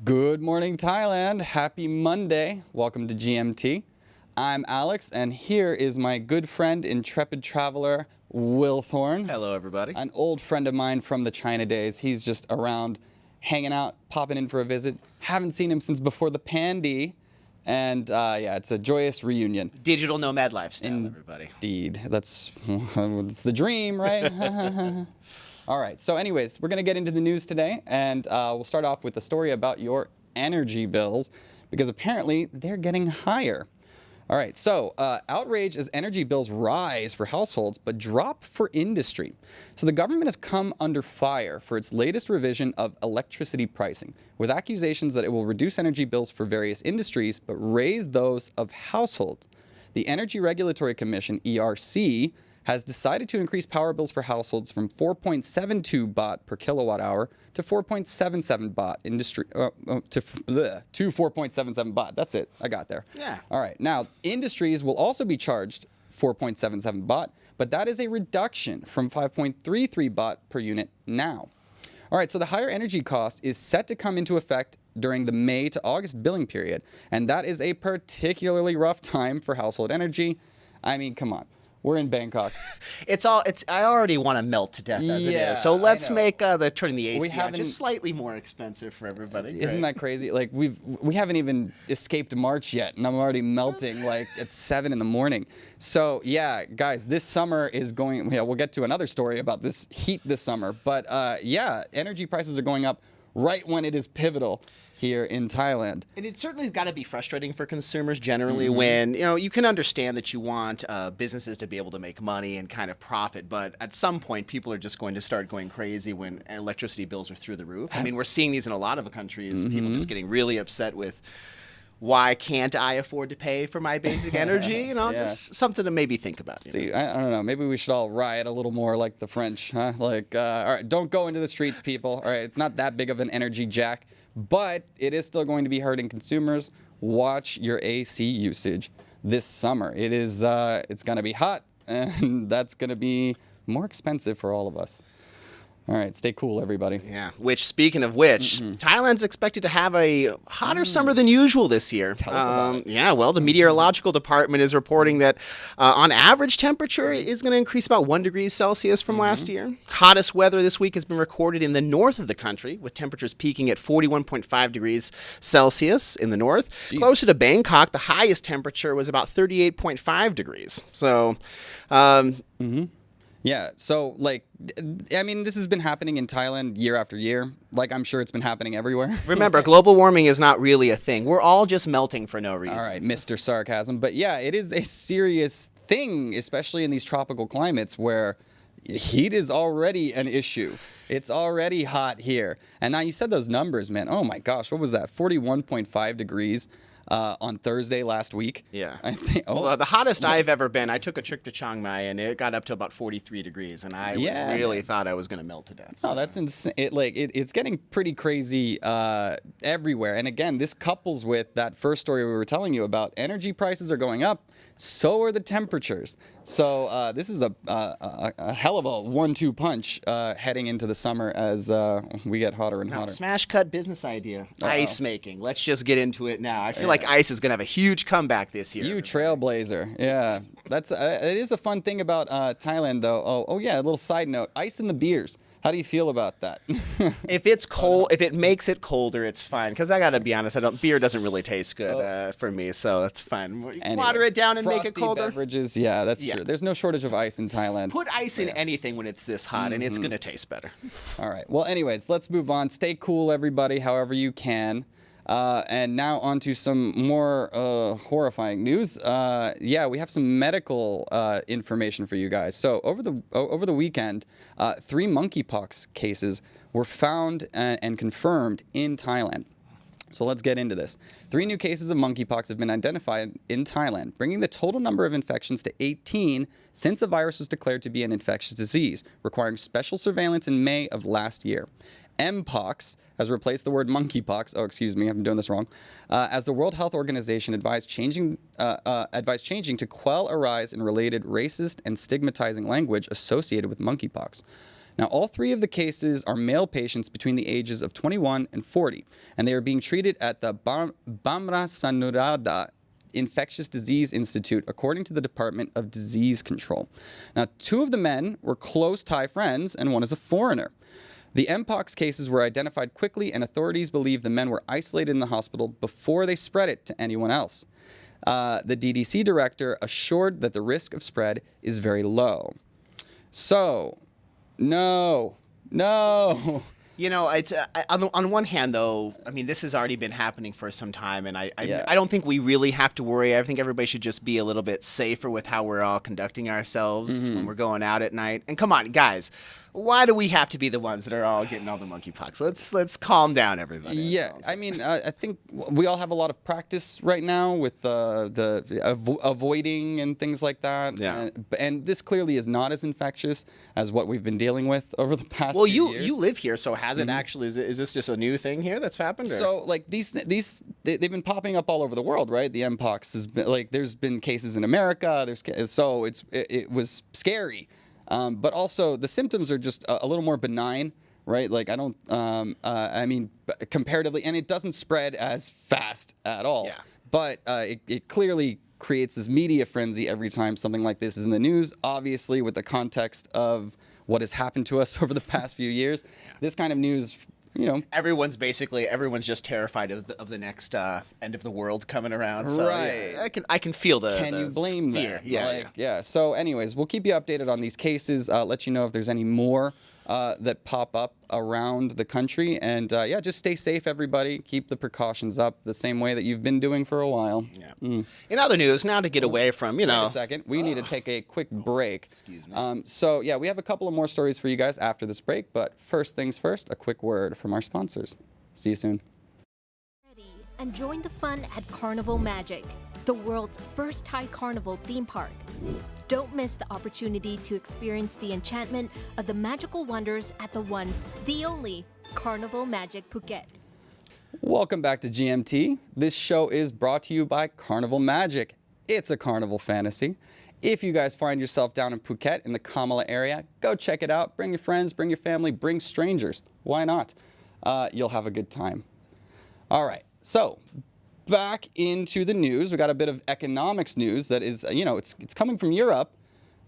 Good morning, Thailand. Happy Monday. Welcome to GMT. I'm Alex, and here is my good friend, intrepid traveler, Will Thorne. Hello, everybody. An old friend of mine from the China days. He's just around, hanging out, popping in for a visit. Haven't seen him since before the pandy. And yeah, it's a joyous reunion. Digital nomad lifestyle, everybody. Indeed. That's the dream, right? All right, so anyways, we're going to get into the news today, and we'll start off with a story about your energy bills, because apparently they're getting higher. All right, so outrage as energy bills rise for households, but drop for industry. So the government has come under fire for its latest revision of electricity pricing, with accusations that it will reduce energy bills for various industries, but raise those of households. The Energy Regulatory Commission, ERC, has decided to increase power bills for households from 4.72 baht per kilowatt hour to 4.77 baht to 4.77 baht. That's it. I got there. Yeah. All right. Now, industries will also be charged 4.77 baht, but that is a reduction from 5.33 baht per unit now. All right. So the higher energy cost is set to come into effect during the May to August billing period, and that is a particularly rough time for household energy. I mean, come on. We're in Bangkok. I already want to melt to death as it is. So let's make turning the AC on just slightly more expensive for everybody. Isn't that crazy? Like we haven't even escaped March yet, and I'm already melting like at 7 in the morning. So yeah, guys, this summer is going. Yeah, we'll get to another story about this heat this summer. But yeah, energy prices are going up right when it is pivotal here in Thailand. And it's certainly got to be frustrating for consumers generally when, you can understand that you want businesses to be able to make money and kind of profit, but at some point people are just going to start going crazy when electricity bills are through the roof. I mean, we're seeing these in a lot of countries, people just getting really upset with, why can't I afford to pay for my basic energy? Just something to maybe think about. See, I don't know. Maybe we should all riot a little more like the French, huh? Like, all right, don't go into the streets, people. All right, it's not that big of an energy jack, but it is still going to be hurting consumers. Watch your AC usage this summer. It is, it's going to be hot, and that's going to be more expensive for all of us. All right, stay cool, everybody. Yeah, which, speaking of which, Thailand's expected to have a hotter summer than usual this year. Tell us about it. Yeah, well, the meteorological department is reporting that on average temperature is going to increase about 1 degree Celsius from last year. Hottest weather this week has been recorded in the north of the country, with temperatures peaking at 41.5 degrees Celsius in the north. Jeez. Closer to Bangkok, the highest temperature was about 38.5 degrees. So, yeah, so, like, I mean, this has been happening in Thailand year after year. Like, I'm sure it's been happening everywhere. Remember, global warming is not really a thing. We're all just melting for no reason. All right, Mr. Sarcasm. But yeah, it is a serious thing, especially in these tropical climates where heat is already an issue. It's already hot here. And now you said those numbers, man. Oh, my gosh, what was that? 41.5 degrees. On Thursday last week. Yeah. I think, well, the hottest I've ever been, I took a trip to Chiang Mai, and it got up to about 43 degrees, and I really thought I was going to melt to death. So. Oh, that's insane. It's getting pretty crazy everywhere. And again, this couples with that first story we were telling you about. Energy prices are going up. So are the temperatures. So this is a hell of a 1-2 punch heading into the summer as we get hotter and hotter. Smash cut business idea. Ice making. Let's just get into it now. I feel like ice is going to have a huge comeback this year. You trailblazer. Yeah. That's it is a fun thing about Thailand, though. Oh, yeah, a little side note. Ice in the beers. How do you feel about that? If it's cold, if it makes it colder, it's fine. Because I got to be honest, beer doesn't really taste good for me, so that's fine. Anyways, water it down and make it colder. Beverages, yeah, that's true. There's no shortage of ice in Thailand. Put ice in anything when it's this hot, and it's going to taste better. All right. Well, anyways, let's move on. Stay cool, everybody, however you can. And now on to some more horrifying news. Yeah, we have some medical information for you guys. So over the weekend, 3 monkeypox cases were found and confirmed in Thailand. So let's get into this. 3 new cases of monkeypox have been identified in Thailand, bringing the total number of infections to 18 since the virus was declared to be an infectious disease, requiring special surveillance in May of last year. Mpox has replaced the word monkeypox. Oh, excuse me, I'm doing this wrong. As the World Health Organization advised changing to quell a rise in related racist and stigmatizing language associated with monkeypox. Now, all 3 of the cases are male patients between the ages of 21 and 40, and they are being treated at the Bamrasanurada Infectious Disease Institute, according to the Department of Disease Control. Now, 2 of the men were close Thai friends, and 1 is a foreigner. The Mpox cases were identified quickly, and authorities believe the men were isolated in the hospital before they spread it to anyone else. The DDC director assured that the risk of spread is very low. So, no. You know, it's on one hand, though, I mean, this has already been happening for some time, and I don't think we really have to worry. I think everybody should just be a little bit safer with how we're all conducting ourselves when we're going out at night. And come on, guys, why do we have to be the ones that are all getting all the monkeypox? Let's calm down, everybody. Yeah, I mean, I think we all have a lot of practice right now with avoiding and things like that. Yeah. And this clearly is not as infectious as what we've been dealing with over the past Well, few years. you live here, so has it actually? Is this just a new thing here that's happened? Or? So, like, they've been popping up all over the world, right? The Mpox has been, like, there's been cases in America. It was scary. But also the symptoms are just a little more benign, right? Like I mean, comparatively, and it doesn't spread as fast at all. Yeah. But it clearly creates this media frenzy every time something like this is in the news. Obviously, with the context of what has happened to us over the past few years, this kind of news, you know. Everyone's just terrified of the next end of the world coming around. So, right. Yeah, I can feel the. Can you blame fear? them? Yeah. So, anyways, we'll keep you updated on these cases. Let you know if there's any more that pop up around the country, and just stay safe, everybody. Keep the precautions up the same way that you've been doing for a while. Yeah. In other news, now to get away from Wait a second, we need to take a quick break. Excuse me. We have a couple of more stories for you guys after this break, but first things first, a quick word from our sponsors. See you soon. And join the fun at Carnival Magic, the world's first Thai carnival theme park. Don't miss the opportunity to experience the enchantment of the magical wonders at the one, the only, Carnival Magic Phuket. Welcome back to GMT. This show is brought to you by Carnival Magic. It's a carnival fantasy. If you guys find yourself down in Phuket in the Kamala area, go check it out. Bring your friends, bring your family, bring strangers. Why not? You'll have a good time. All right, so back into the news. We got a bit of economics news that is, it's coming from Europe,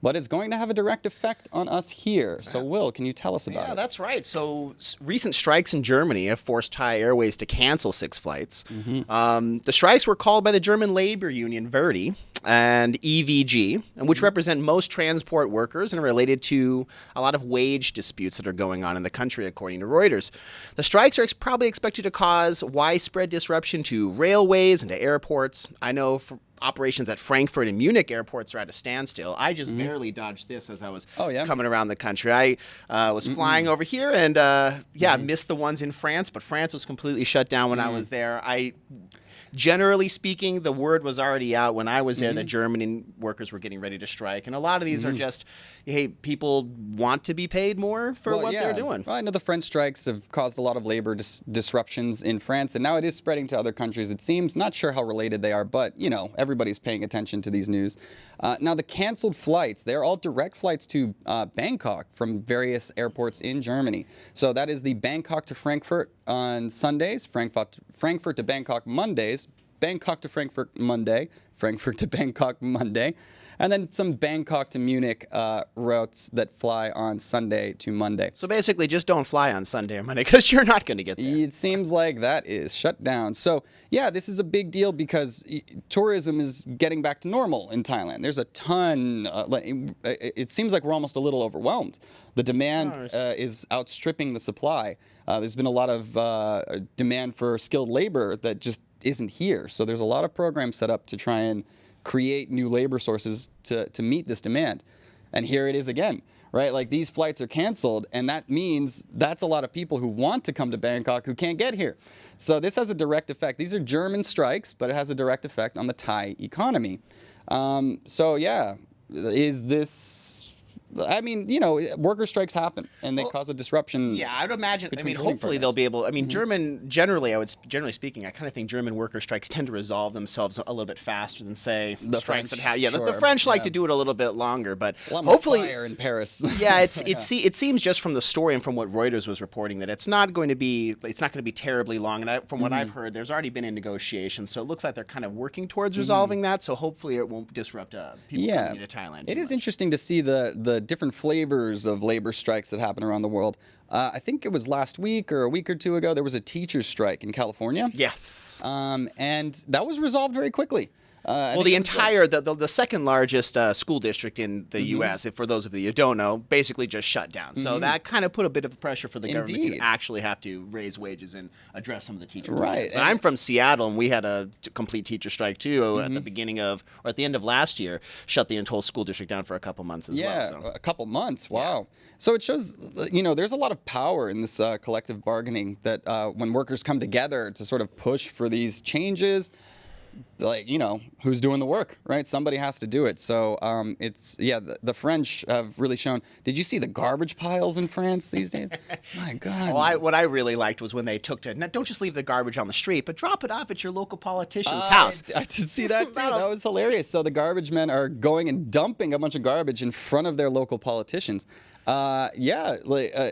but it's going to have a direct effect on us here. So, Will, can you tell us about it? Yeah, that's right. So, recent strikes in Germany have forced Thai Airways to cancel 6 flights. The strikes were called by the German labor union Verdi and EVG, which represent most transport workers and are related to a lot of wage disputes that are going on in the country, according to Reuters. The strikes are probably expected to cause widespread disruption to railways and to airports. I know operations at Frankfurt and Munich airports are at a standstill. I just barely dodged this as I was coming around the country. I was flying over here and, missed the ones in France, but France was completely shut down when I was there. Generally speaking, the word was already out when I was there that German workers were getting ready to strike. And a lot of these are just, hey, people want to be paid more for what they're doing. Well, I know the French strikes have caused a lot of labor disruptions in France, and now it is spreading to other countries, it seems. Not sure how related they are, but, everybody's paying attention to these news. Now, the canceled flights, they're all direct flights to Bangkok from various airports in Germany. So that is the Bangkok to Frankfurt on Sundays, Frankfurt to Bangkok Mondays, Bangkok to Frankfurt Monday, Frankfurt to Bangkok Monday, and then some Bangkok to Munich routes that fly on Sunday to Monday. So basically, just don't fly on Sunday or Monday because you're not going to get there. It seems like that is shut down. So, this is a big deal because tourism is getting back to normal in Thailand. There's a ton. It seems like we're almost a little overwhelmed. The demand is outstripping the supply. There's been a lot of demand for skilled labor that just isn't here. So there's a lot of programs set up to try and create new labor sources to meet this demand. And here it is again, right? Like these flights are canceled, and that means that's a lot of people who want to come to Bangkok who can't get here. So this has a direct effect. These are German strikes, but it has a direct effect on the Thai economy. Is this I mean, worker strikes happen and they cause a disruption. Yeah, I'd imagine. I mean, between hopefully workers. they'll be able. I mean, generally speaking, I kind of think German worker strikes tend to resolve themselves a little bit faster than say The strikes French, that have. Yeah, the sure, French like yeah. to do it a little bit longer, but A lot more hopefully. fire in Paris. Yeah, it seems just from the story and from what Reuters was reporting that it's not going to be terribly long. And from what I've heard, there's already been a negotiation, so it looks like they're kind of working towards resolving that. So hopefully it won't disrupt people coming to Thailand. It is interesting to see the different flavors of labor strikes that happen around the world. I think it was last week or a week or two ago, there was a teacher's strike in California. Yes. And that was resolved very quickly. Well, the second largest school district in the U.S., if for those of you who don't know, basically just shut down. So that kind of put a bit of pressure for the government to actually have to raise wages and address some of the teacher problems. But I'm from Seattle, and we had a complete teacher strike too at the beginning of, or at the end of last year, shut the entire school district down for a couple months as well. So. A couple months. Wow. So it shows, there's a lot of power in this collective bargaining that when workers come together to sort of push for these changes. Like, who's doing the work, right? Somebody has to do it. So the French have really shown. Did you see the garbage piles in France these days? My God. Well, what I really liked was when they don't just leave the garbage on the street, but drop it off at your local politician's house. I did see that too. That was hilarious. So the garbage men are going and dumping a bunch of garbage in front of their local politicians.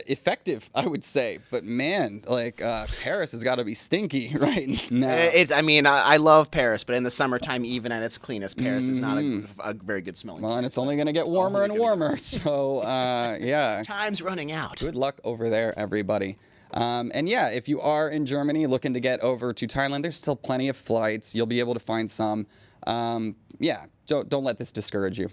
Effective, I would say. But man, Paris has got to be stinky right now. I love Paris, but in the summertime, even at its cleanest, Paris is not a very good smelling. Well, and it's only going to get warmer and warmer. So, Time's running out. Good luck over there, everybody. If you are in Germany looking to get over to Thailand, there's still plenty of flights. You'll be able to find some. Don't let this discourage you.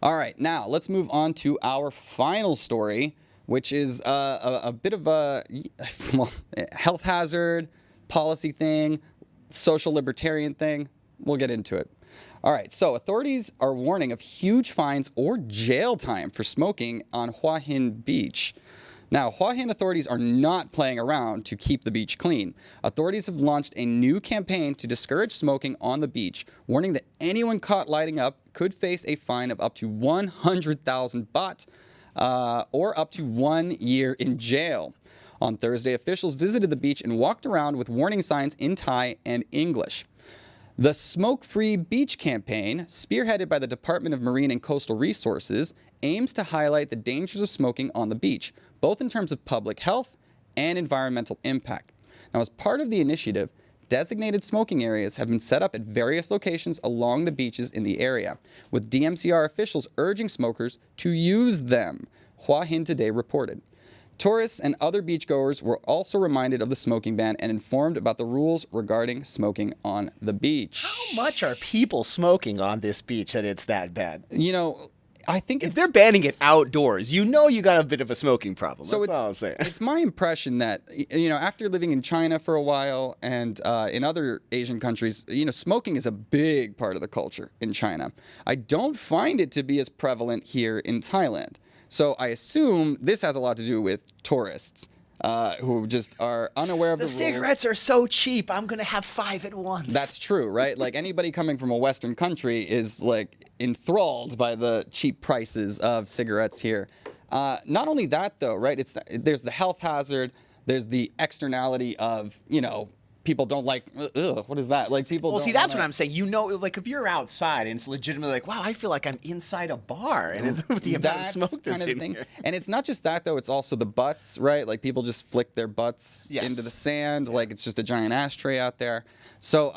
All right, now let's move on to our final story, which is a bit of a health hazard, policy thing, social libertarian thing. We'll get into it. All right, so authorities are warning of huge fines or jail time for smoking on Hua Hin Beach. Now, Hua Hin authorities are not playing around to keep the beach clean. Authorities have launched a new campaign to discourage smoking on the beach, warning that anyone caught lighting up could face a fine of up to 100,000 baht or up to 1 year in jail. On Thursday, officials visited the beach and walked around with warning signs in Thai and English. The Smoke-Free Beach campaign, spearheaded by the Department of Marine and Coastal Resources, aims to highlight the dangers of smoking on the beach, both in terms of public health and environmental impact. Now, as part of the initiative, designated smoking areas have been set up at various locations along the beaches in the area, with DMCR officials urging smokers to use them, Hua Hin Today reported. Tourists and other beachgoers were also reminded of the smoking ban and informed about the rules regarding smoking on the beach. How much are people smoking on this beach that it's that bad? I think if they're banning it outdoors, you got a bit of a smoking problem. So that's all I'm saying. It's my impression that, after living in China for a while and in other Asian countries, smoking is a big part of the culture in China. I don't find it to be as prevalent here in Thailand. So I assume this has a lot to do with tourists who just are unaware of the rules. The cigarettes are so cheap, I'm going to have 5 at once. That's true, right? Like anybody coming from a Western country is enthralled by the cheap prices of cigarettes here. Not only that though, right? There's the health hazard, there's the externality of, people don't like, what is that? People Well, don't see, that's wanna... what I'm saying. If you're outside and it's legitimately wow, I feel like I'm inside a bar and it's with the amount of smoke that's in here. And it's not just that, though. It's also the butts, right? People just flick their butts into the sand. It's just a giant ashtray out there. So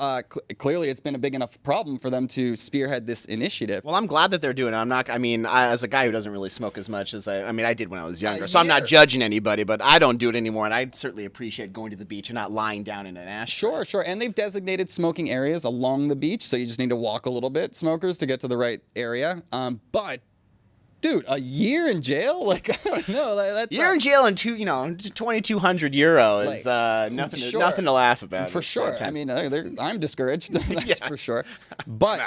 clearly it's been a big enough problem for them to spearhead this initiative. Well, I'm glad that they're doing it. As a guy who doesn't really smoke as much as I did when I was younger, so I'm not judging anybody, but I don't do it anymore. And I certainly appreciate going to the beach and not lying down in an ashtray. Sure. And they've designated smoking areas along the beach, so you just need to walk a little bit, smokers, to get to the right area. But, dude, a year in jail? I don't know. That's year in jail and 2,200 euro is nothing to laugh about. For sure. I'm discouraged. That's for sure. But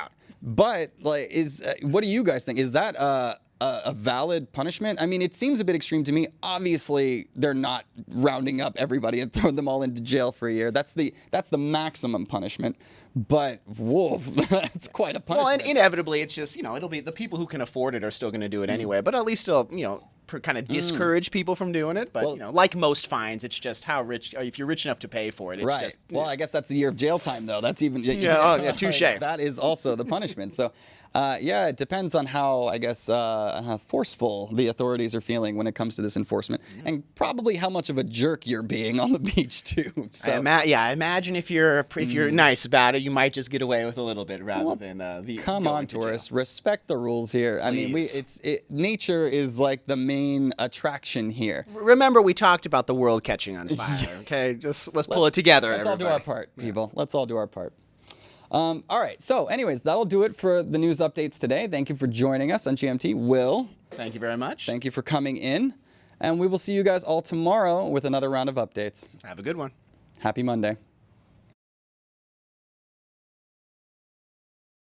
what do you guys think? Is that a valid punishment? I mean, it seems a bit extreme to me. Obviously, they're not rounding up everybody and throwing them all into jail for a year. That's the maximum punishment. But whoa, that's quite a punishment. Well, and inevitably, it's just, it'll be the people who can afford it are still going to do it anyway. But at least it'll, kind of discourage people from doing it. But, like most fines, it's just how rich, if you're rich enough to pay for it. It's right. Just, well, I guess that's the year of jail time, though. That's even. Touche. That is also the punishment. So, it depends on how, I guess, how forceful the authorities are feeling when it comes to this enforcement, and probably how much of a jerk you're being on the beach too. So, I imagine if you're nice about it, you might just get away with a little bit rather than the. Come on, tourists, respect the rules here. Please. I mean, nature is like the main attraction here. Remember, we talked about the world catching on fire. Okay, let's pull it together. Let's all do our part, people. Let's all do our part. All right. So, anyways, that'll do it for the news updates today. Thank you for joining us on GMT. Will. Thank you very much. Thank you for coming in, and we will see you guys all tomorrow with another round of updates. Have a good one. Happy Monday.